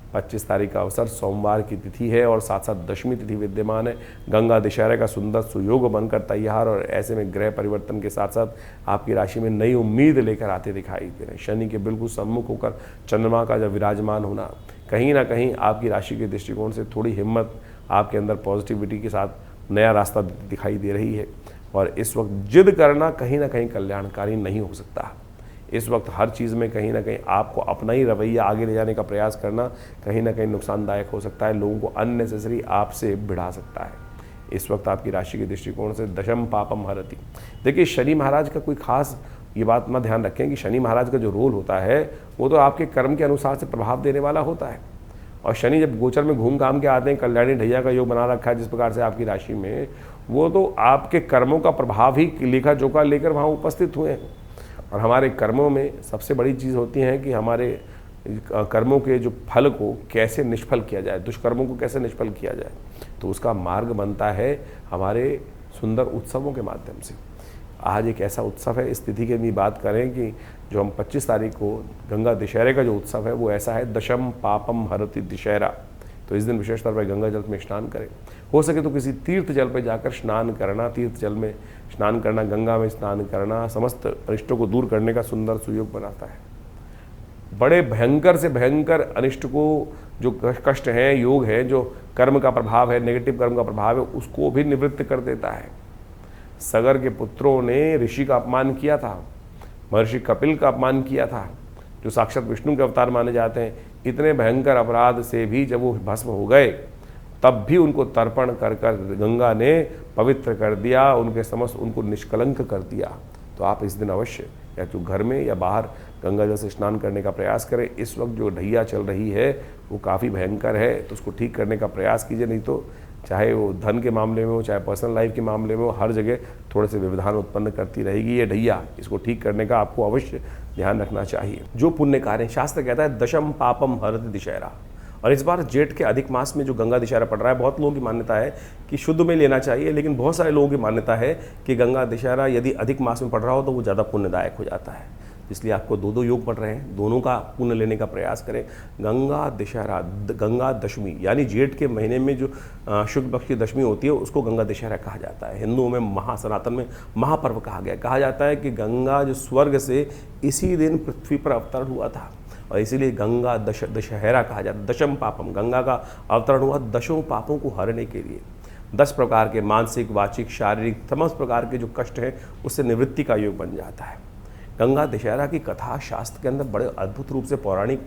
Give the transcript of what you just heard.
25 तारीख का अवसर सोमवार की तिथि है और साथ साथ दशमी तिथि विद्यमान है। गंगा दशहरे का सुंदर सुयोग बनकर तैयार, और ऐसे में ग्रह परिवर्तन के साथ साथ आपकी राशि में नई उम्मीद लेकर आते दिखाई दे रहे हैं। शनि के बिल्कुल सम्मुख होकर चंद्रमा का जब विराजमान होना कहीं ना कहीं आपकी राशि के दृष्टिकोण से थोड़ी हिम्मत, आपके अंदर पॉजिटिविटी के साथ नया रास्ता दिखाई दे रही है। और इस वक्त जिद करना कहीं ना कहीं कल्याणकारी नहीं हो सकता। इस वक्त हर चीज़ में कहीं ना कहीं आपको अपना ही रवैया आगे ले जाने का प्रयास करना कहीं ना कहीं नुकसानदायक हो सकता है, लोगों को अननेसेसरी आपसे भिड़ा सकता है। इस वक्त आपकी राशि के दृष्टिकोण से दशम पापम हरति। देखिए, शनि महाराज का कोई खास ये बात मत ध्यान रखें कि शनि महाराज का जो रोल होता है वो तो आपके कर्म के अनुसार से प्रभाव देने वाला होता है। और शनि जब गोचर में घूम घाम के आते हैं, कल्याणी ढैया का योग बना रखा है जिस प्रकार से आपकी राशि में, वो तो आपके कर्मों का प्रभाव ही लेखा जोखा लेकर वहाँ उपस्थित हुए हैं। और हमारे कर्मों में सबसे बड़ी चीज़ होती है कि हमारे कर्मों के जो फल को कैसे निष्फल किया जाए, दुष्कर्मों को कैसे निष्फल किया जाए, तो उसका मार्ग बनता है हमारे सुंदर उत्सवों के माध्यम से। आज एक ऐसा उत्सव है, इस तिथि की भी बात करें कि जो हम 25 तारीख को गंगा दशहरे का जो उत्सव है वो ऐसा है, दशम पापम हरति दशहरा। तो इस दिन विशेष तौर पर गंगा जल में स्नान करें, हो सके तो किसी तीर्थ जल पर जाकर स्नान करना। तीर्थ जल में स्नान करना, गंगा में स्नान करना समस्त अनिष्टों को दूर करने का सुंदर सुयोग बनाता है। बड़े भयंकर से भयंकर अनिष्ट को, जो कष्ट हैं, योग है, जो कर्म का प्रभाव है, नेगेटिव कर्म का प्रभाव है, उसको भी निवृत्त कर देता है। सगर के पुत्रों ने ऋषि का अपमान किया था, महर्षि कपिल का अपमान किया था, जो साक्षात विष्णु के अवतार माने जाते हैं। इतने भयंकर अपराध से भी जब वो भस्म हो गए, तब भी उनको तर्पण कर कर गंगा ने पवित्र कर दिया, उनके समस्त उनको निष्कलंक कर दिया। तो आप इस दिन अवश्य या तो घर में या बाहर गंगा जल से स्नान करने का प्रयास करें। इस वक्त जो ढैया चल रही है वो काफ़ी भयंकर है, तो उसको ठीक करने का प्रयास कीजिए। नहीं तो चाहे वो धन के मामले में हो, चाहे पर्सनल लाइफ के मामले में हो, हर जगह थोड़े से व्यवधान उत्पन्न करती रहेगी ये ढैया। इसको ठीक करने का आपको अवश्य ध्यान रखना चाहिए। जो पुण्य कार्य, शास्त्र कहता है दशम पापम हरति दशहरा। और इस बार जेठ के अधिक मास में जो गंगा दशहरा पड़ रहा है, बहुत लोगों की मान्यता है कि शुद्ध में लेना चाहिए, लेकिन बहुत सारे लोगों की मान्यता है कि गंगा दशहरा यदि अधिक मास में पड़ रहा हो तो वो ज़्यादा पुण्यदायक हो जाता है। इसलिए आपको दो योग पड़ रहे हैं, दोनों का पुण्य लेने का प्रयास करें। गंगा दशहरा, गंगा दशमी, यानी जेठ के महीने में जो शुक्ल पक्ष की दशमी होती है उसको गंगा दशहरा कहा जाता है। हिंदुओं में सनातन में महापर्व कहा जाता है कि गंगा जो स्वर्ग से इसी दिन पृथ्वी पर अवतरण हुआ था, और इसीलिए गंगा दशहरा कहा जाता है। दशम पापम, गंगा का अवतरण हुआ दशों पापों को हरने के लिए। 10 प्रकार के मानसिक, वाचिक, शारीरिक समस्त प्रकार के जो कष्ट हैं उससे निवृत्ति का योग बन जाता है। गंगा दशहरा की कथा शास्त्र के अंदर बड़े अद्भुत रूप से पौराणिक